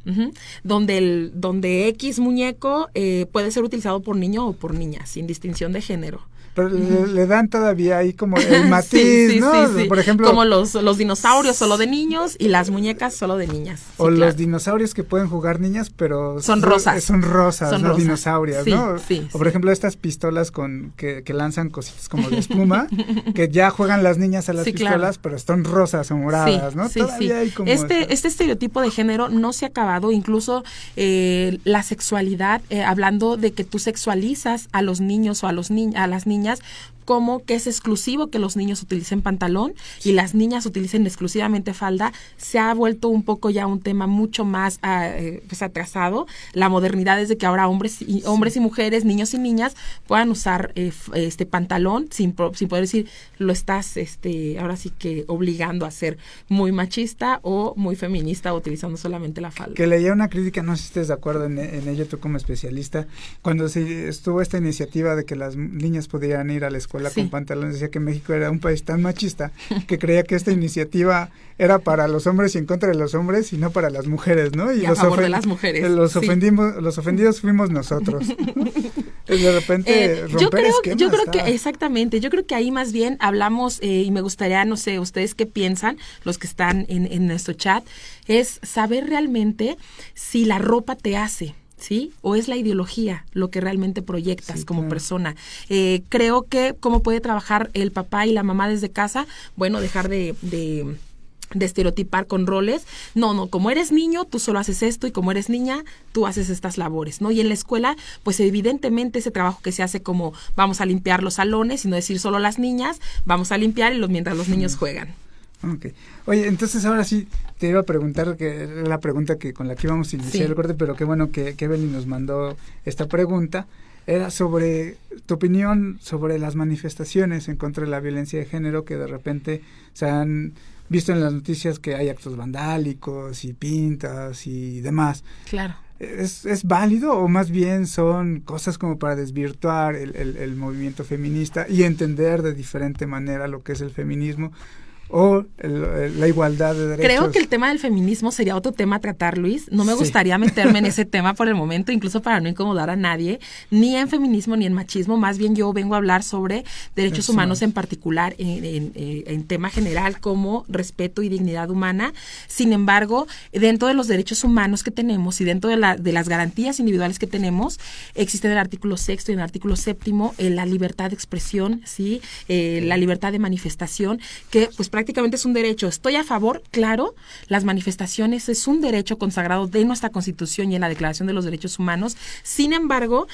donde X muñeco puede ser utilizado por niño o por niña, sin distinción de género. Pero le dan todavía ahí como el matiz, ¿no? Sí. Por ejemplo, como los dinosaurios solo de niños y las muñecas solo de niñas. O los dinosaurios que pueden jugar niñas, pero son rosas. Son rosas, no dinosaurias, ¿no? Sí, o por ejemplo estas pistolas que lanzan cositas como de espuma, que ya juegan las niñas a las pistolas, pero están rosas o moradas, ¿no? Todavía hay como este estereotipo de género no se ha acabado, incluso la sexualidad, hablando de que tú sexualizas a los niños o a las niñas, como que es exclusivo que los niños utilicen pantalón y las niñas utilicen exclusivamente falda, se ha vuelto un poco ya un tema mucho más pues atrasado. La modernidad es de que ahora hombres y mujeres, niños y niñas puedan usar pantalón sin poder decir lo estás ahora sí que obligando a ser muy machista o muy feminista utilizando solamente la falda. Que leía una crítica, no sé si estés de acuerdo en ello tú como especialista, cuando se estuvo esta iniciativa de que las niñas pudieran ir a la escuela con pantalones, decía que México era un país tan machista que creía que esta iniciativa era para los hombres y en contra de los hombres y no para las mujeres, ¿no? Y a favor de las mujeres. Los ofendidos fuimos nosotros. De repente romper esquemas. Yo creo que exactamente, yo creo que ahí más bien hablamos y me gustaría, no sé, ustedes qué piensan, los que están en nuestro chat, es saber realmente si la ropa te hace, ¿sí? O es la ideología lo que realmente proyectas como persona. Creo que cómo puede trabajar el papá y la mamá desde casa, bueno, dejar de estereotipar con roles. No, como eres niño, tú solo haces esto y como eres niña, tú haces estas labores, ¿no? Y en la escuela, pues evidentemente ese trabajo que se hace como vamos a limpiar los salones y no decir solo las niñas, vamos a limpiar mientras los niños juegan. Okay. Oye, entonces ahora sí te iba a preguntar, que era la pregunta con la que íbamos a iniciar el corte, pero qué bueno que Evelyn nos mandó esta pregunta. Era sobre tu opinión sobre las manifestaciones en contra de la violencia de género que de repente se han visto en las noticias, que hay actos vandálicos y pintas y demás. Claro. ¿Es válido o más bien son cosas como para desvirtuar el movimiento feminista y entender de diferente manera lo que es el feminismo o la igualdad de derechos? Creo que el tema del feminismo sería otro tema a tratar, Luis. No me gustaría meterme en ese tema por el momento, incluso para no incomodar a nadie, ni en feminismo ni en machismo. Más bien yo vengo a hablar sobre derechos humanos en particular, en tema general como respeto y dignidad humana. Sin embargo, dentro de los derechos humanos que tenemos y dentro de las garantías individuales que tenemos, existe en el artículo 6 y en el artículo 7 la libertad de expresión, ¿sí? La libertad de manifestación, que pues prácticamente es un derecho. Estoy a favor, claro, las manifestaciones es un derecho consagrado de nuestra Constitución y en la Declaración de los Derechos Humanos. Sin embargo,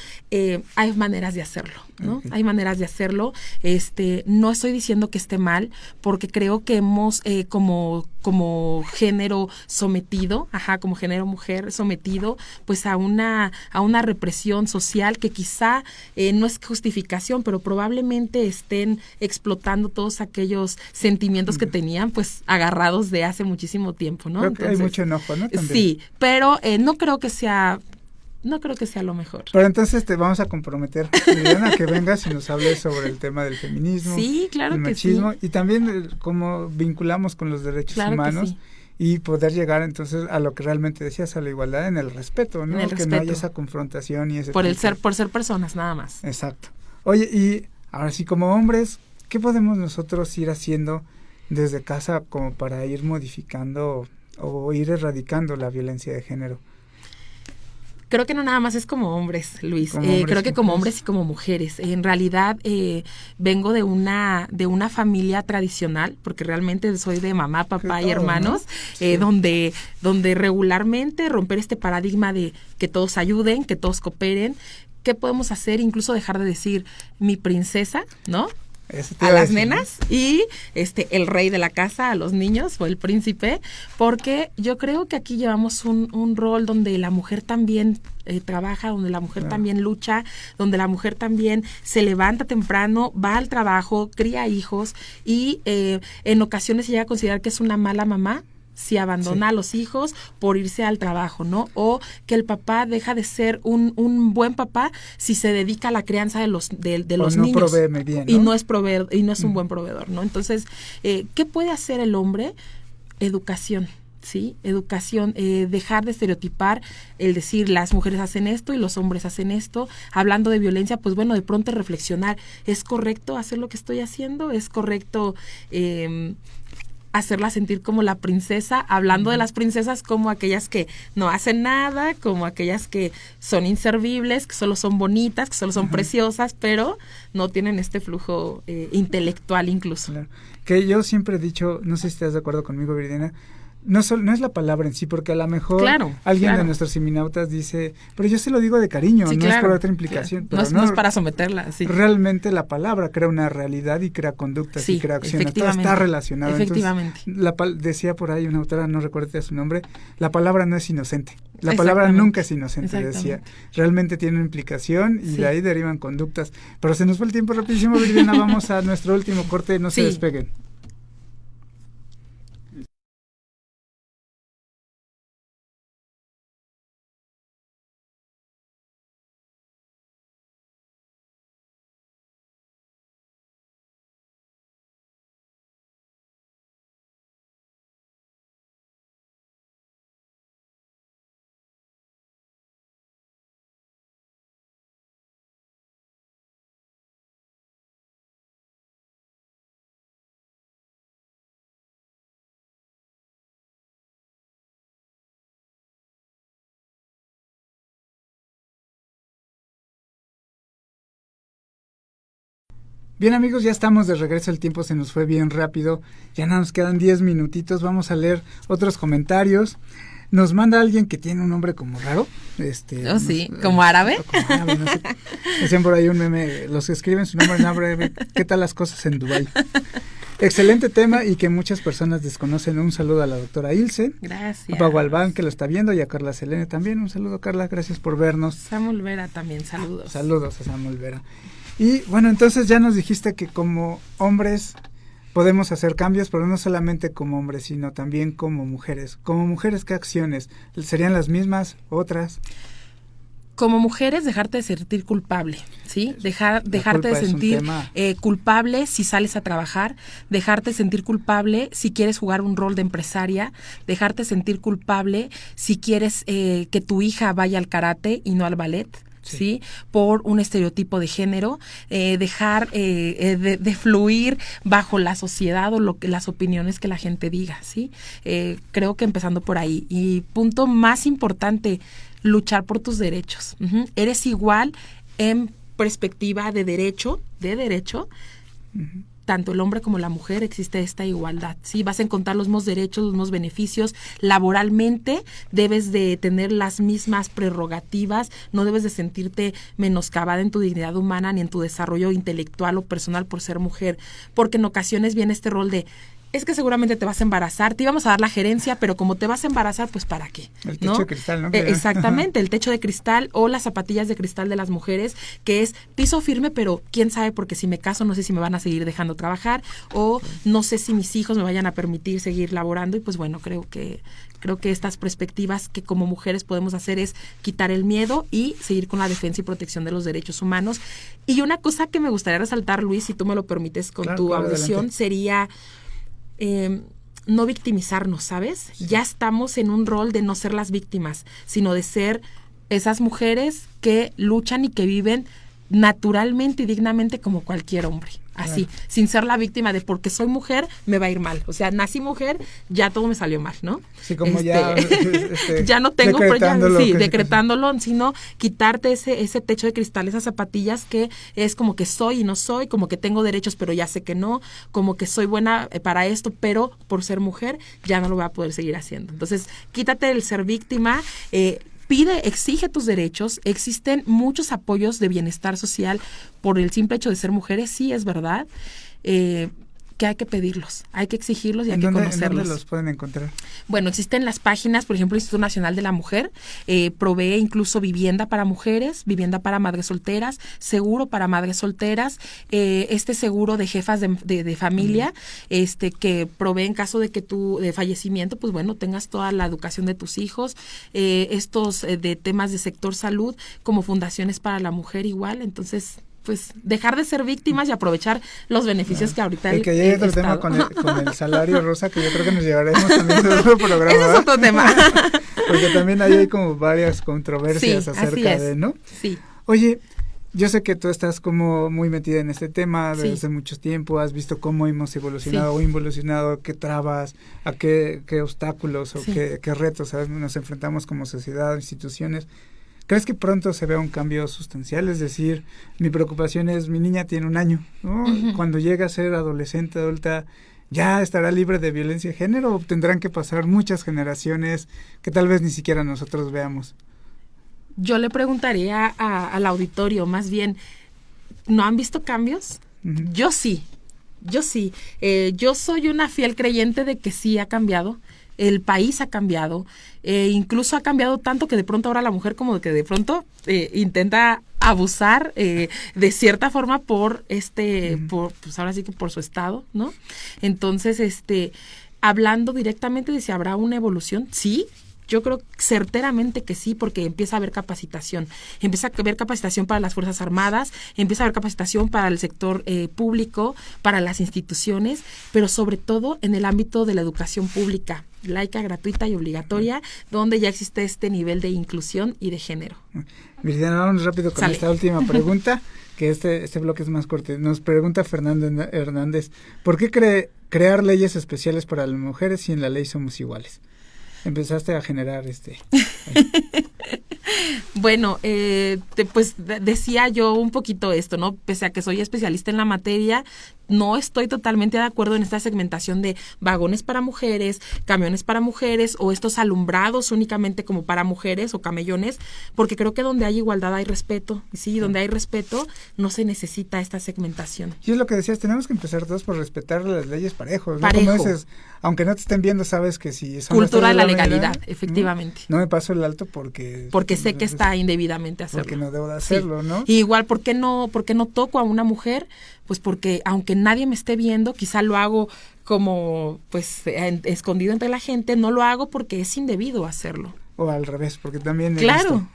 hay maneras de hacerlo, ¿no? Okay. Hay maneras de hacerlo. No estoy diciendo que esté mal, porque creo que hemos como género sometido, como género mujer sometido, pues a una represión social que quizá no es justificación, pero probablemente estén explotando todos aquellos sentimientos que tenían pues agarrados de hace muchísimo tiempo, ¿no? Creo que hay mucho enojo, ¿no? También. Sí, pero no creo que sea lo mejor. Pero entonces te vamos a comprometer, Liliana, que vengas y nos hables sobre el tema del feminismo, sí, claro, el machismo, y también cómo vinculamos con los derechos humanos y poder llegar entonces a lo que realmente decías, a la igualdad en el respeto, ¿no? Que no haya esa confrontación y ese por ser personas nada más. Exacto. Oye, y ahora sí, como hombres, ¿qué podemos nosotros ir haciendo desde casa como para ir modificando o ir erradicando la violencia de género? Creo que no nada más es como hombres, Luis. Creo que como hombres y como mujeres. En realidad vengo de una familia tradicional, porque realmente soy de mamá, papá y hermanos, ¿no? Donde regularmente romper este paradigma de que todos ayuden, que todos cooperen. ¿Qué podemos hacer? Incluso dejar de decir mi princesa, ¿no? A las nenas y el rey de la casa, a los niños o el príncipe, porque yo creo que aquí llevamos un rol donde la mujer también trabaja, donde la mujer también lucha, donde la mujer también se levanta temprano, va al trabajo, cría hijos y en ocasiones se llega a considerar que es una mala mamá si abandona a los hijos por irse al trabajo, ¿no? O que el papá deja de ser un buen papá si se dedica a la crianza de los niños. Provee bien, ¿no? Y no es un buen proveedor, ¿no? Entonces, ¿qué puede hacer el hombre? Educación. ¿Sí? Educación, dejar de estereotipar, el decir las mujeres hacen esto y los hombres hacen esto. Hablando de violencia, pues bueno, de pronto reflexionar, ¿es correcto hacer lo que estoy haciendo? ¿Es correcto hacerla sentir como la princesa? Hablando de las princesas como aquellas que no hacen nada, como aquellas que son inservibles, que solo son bonitas, que solo son preciosas, pero no tienen este flujo intelectual incluso. Claro. Que yo siempre he dicho, no sé si estás de acuerdo conmigo, Viridiana, no es la palabra en sí, porque a lo mejor alguien de nuestros seminautas dice, pero yo se lo digo de cariño, no es por otra implicación. Pero no es para someterla. Sí. Realmente la palabra crea una realidad y crea conductas y crea acciones. Todo está relacionado. Efectivamente. Entonces, decía por ahí una autora, no recuerdo su nombre, la palabra no es inocente. La palabra nunca es inocente, decía. Realmente tiene una implicación y de ahí derivan conductas. Pero se nos fue el tiempo rapidísimo, Viridiana. Vamos a nuestro último corte, no se despeguen. Bien, amigos, ya estamos de regreso, el tiempo se nos fue bien rápido, ya nos quedan 10 minutitos, vamos a leer otros comentarios. Nos manda alguien que tiene un nombre como raro, como árabe. No sé. Decían por ahí un meme, los que escriben su nombre en árabe, ¿qué tal las cosas en Dubái? Excelente tema y que muchas personas desconocen. Un saludo a la doctora Ilse. Gracias. A Pau Albán, que lo está viendo, y a Carla Selene también. Un saludo, Carla, gracias por vernos. Samuel Vera también, saludos. Saludos a Samuel Vera. Y bueno, entonces ya nos dijiste que como hombres podemos hacer cambios, pero no solamente como hombres, sino también como mujeres. Como mujeres, ¿qué acciones? ¿Serían las mismas? ¿Otras? Como mujeres, dejarte de sentir culpable, ¿sí? Dejarte de sentir culpable si sales a trabajar, dejarte de sentir culpable si quieres jugar un rol de empresaria, dejarte de sentir culpable si quieres que tu hija vaya al karate y no al ballet. ¿Sí? Por un estereotipo de género, dejar de fluir bajo la sociedad o las opiniones que la gente diga, ¿sí? Creo que empezando por ahí. Y punto más importante, luchar por tus derechos. Eres igual en perspectiva de derecho, tanto el hombre como la mujer existe esta igualdad, ¿sí? Vas a encontrar los mismos derechos, los mismos beneficios. Laboralmente debes de tener las mismas prerrogativas, no debes de sentirte menoscabada en tu dignidad humana ni en tu desarrollo intelectual o personal por ser mujer, porque en ocasiones viene este rol de es que seguramente te vas a embarazar, te íbamos a dar la gerencia, pero como te vas a embarazar, pues ¿para qué? El techo de cristal, ¿no? Exactamente, el techo de cristal o las zapatillas de cristal de las mujeres, que es piso firme, pero quién sabe, porque si me caso no sé si me van a seguir dejando trabajar o no sé si mis hijos me vayan a permitir seguir laborando y pues bueno, creo que estas perspectivas que como mujeres podemos hacer es quitar el miedo y seguir con la defensa y protección de los derechos humanos. Y una cosa que me gustaría resaltar, Luis, si tú me lo permites con tu audición, sería no victimizarnos, ¿sabes? Sí. Ya estamos en un rol de no ser las víctimas, sino de ser esas mujeres que luchan y que viven naturalmente y dignamente como cualquier hombre. Así, sin ser la víctima de porque soy mujer, me va a ir mal. O sea, nací mujer, ya todo me salió mal, ¿no? Sí, como ya no tengo, decretándolo, sino quitarte ese techo de cristal, esas zapatillas que es como que soy y no soy, como que tengo derechos, pero ya sé que no, como que soy buena para esto, pero por ser mujer ya no lo voy a poder seguir haciendo. Entonces, quítate el ser víctima, exige tus derechos. Existen muchos apoyos de bienestar social por el simple hecho de ser mujeres, sí, es verdad, que hay que pedirlos, hay que exigirlos y hay que conocerlos. ¿En dónde los pueden encontrar? Bueno, existen las páginas, por ejemplo, el Instituto Nacional de la Mujer provee incluso vivienda para mujeres, vivienda para madres solteras, seguro para madres solteras, seguro de jefas de familia, que provee en caso de que de fallecimiento, pues bueno, tengas toda la educación de tus hijos, de temas de sector salud, como fundaciones para la mujer igual, entonces pues dejar de ser víctimas y aprovechar los beneficios que ahorita el que llegue otro tema con el salario rosa, que yo creo que nos llevaremos también de otro programa. Ese es otro tema. Porque también ahí hay como varias controversias acerca de, ¿no? Sí. Oye, yo sé que tú estás como muy metida en este tema desde mucho tiempo, has visto cómo hemos evolucionado o involucionado, qué trabas, a qué obstáculos o qué retos, ¿sabes? Nos enfrentamos como sociedad, instituciones. ¿Crees que pronto se vea un cambio sustancial? Es decir, mi preocupación es, mi niña tiene 1 año, ¿no? Uh-huh. Cuando llega a ser adolescente, adulta, ¿ya estará libre de violencia de género o tendrán que pasar muchas generaciones que tal vez ni siquiera nosotros veamos? Yo le preguntaría al auditorio, más bien, ¿no han visto cambios? Uh-huh. Yo sí. Yo soy una fiel creyente de que sí ha cambiado. El país ha cambiado, incluso ha cambiado tanto que de pronto ahora la mujer como que de pronto intenta abusar de cierta forma por pues ahora sí que por su estado, ¿no? Entonces, hablando directamente de si habrá una evolución, sí. Yo creo certeramente que sí, porque empieza a haber capacitación. Empieza a haber capacitación para las Fuerzas Armadas, empieza a haber capacitación para el sector público, para las instituciones, pero sobre todo en el ámbito de la educación pública, laica, gratuita y obligatoria, donde ya existe este nivel de inclusión y de género. Viridiana, vamos rápido con esta última pregunta, que este bloque es más corto. Nos pregunta Fernando Hernández, ¿por qué crear leyes especiales para las mujeres si en la ley somos iguales? Empezaste a generar Bueno, pues decía yo un poquito esto, ¿no? Pese a que soy especialista en la materia, no estoy totalmente de acuerdo en esta segmentación de vagones para mujeres, camiones para mujeres o estos alumbrados únicamente como para mujeres o camellones, porque creo que donde hay igualdad hay respeto. Y sí, donde hay respeto no se necesita esta segmentación. Y es lo que decías, tenemos que empezar todos por respetar las leyes parejos. Parejo. ¿No? Como dices, aunque no te estén viendo, sabes que si son cultura de la legalidad, efectivamente. No me paso el alto porque sé que está indebidamente hacerlo. Porque no debo de hacerlo, sí. ¿No? Y igual, ¿por qué no toco a una mujer? Pues porque aunque nadie me esté viendo, quizá lo hago como pues escondido entre la gente, no lo hago porque es indebido hacerlo. O al revés, porque también Claro.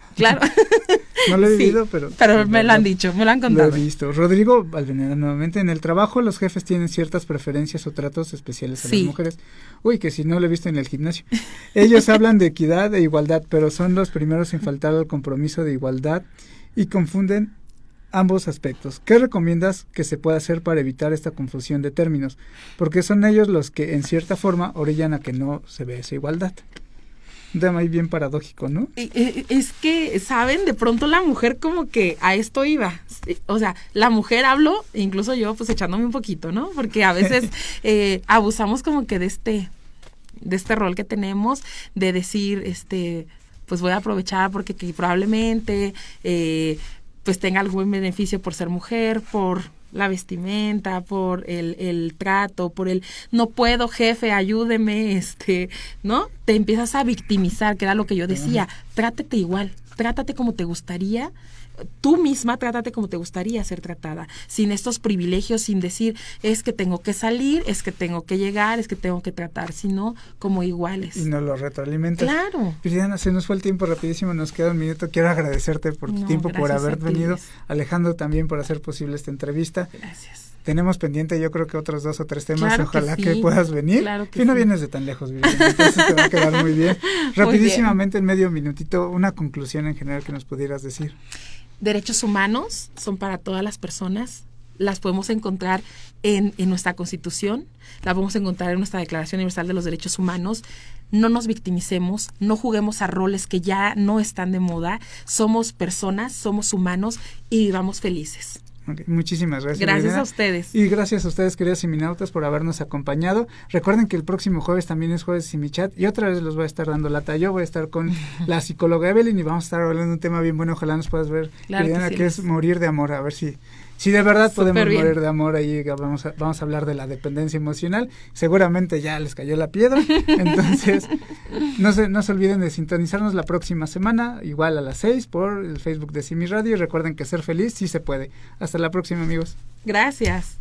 No lo he vivido, pero me lo han dicho, me lo han contado. Lo he visto. Rodrigo Valvenera, nuevamente, en el trabajo los jefes tienen ciertas preferencias o tratos especiales a las mujeres. Uy, que si no lo he visto en el gimnasio. Ellos hablan de equidad e igualdad, pero son los primeros en faltar al compromiso de igualdad y confunden ambos aspectos. ¿Qué recomiendas que se pueda hacer para evitar esta confusión de términos? Porque son ellos los que, en cierta forma, orillan a que no se ve esa igualdad. Un tema ahí bien paradójico, ¿no? Es que, ¿saben? De pronto la mujer como que a esto iba. O sea, la mujer hablo, incluso yo pues echándome un poquito, ¿no? Porque a veces abusamos como que de este rol que tenemos, de decir, pues voy a aprovechar porque probablemente pues tenga algún beneficio por ser mujer, por la vestimenta, por el trato, por el no puedo, jefe, ayúdeme, ¿no? Te empiezas a victimizar, que era lo que yo decía. Trátate igual, trátate como te gustaría, tú misma trátate como te gustaría ser tratada, sin estos privilegios, sin decir, es que tengo que salir, es que tengo que llegar, es que tengo que tratar, sino como iguales. Y no lo retroalimentas. Claro. Viridiana, se nos fue el tiempo rapidísimo, nos queda un minuto. Quiero agradecerte por tu tiempo, por haber venido. Alejandro también por hacer posible esta entrevista. Gracias. Tenemos pendiente yo creo que otros 2 o 3 temas, claro ojalá que, que puedas venir. Claro que no vienes de tan lejos, Viridiana, entonces te va a quedar muy bien. Rapidísimamente, en medio minutito, una conclusión en general que nos pudieras decir. Derechos humanos son para todas las personas, las podemos encontrar en nuestra Constitución, la podemos encontrar en nuestra Declaración Universal de los Derechos Humanos. No nos victimicemos, no juguemos a roles que ya no están de moda, somos personas, somos humanos y vivamos felices. Okay, muchísimas gracias. Gracias Viridiana. A ustedes. Y gracias a ustedes, queridos seminautas, por habernos acompañado. Recuerden que el próximo jueves también es jueves Simichat y otra vez los voy a estar dando lata. Yo voy a estar con la psicóloga Evelyn y vamos a estar hablando de un tema bien bueno. Ojalá nos puedas ver, claro Viridiana, que es morir de amor. A ver si de verdad Súper podemos bien. morir de amor. Ahí vamos a hablar de la dependencia emocional. Seguramente ya les cayó la piedra. Entonces, no se olviden de sintonizarnos la próxima semana, igual a las 6 por el Facebook de Simi Radio. Y recuerden que ser feliz sí se puede. Hasta la próxima, amigos. Gracias.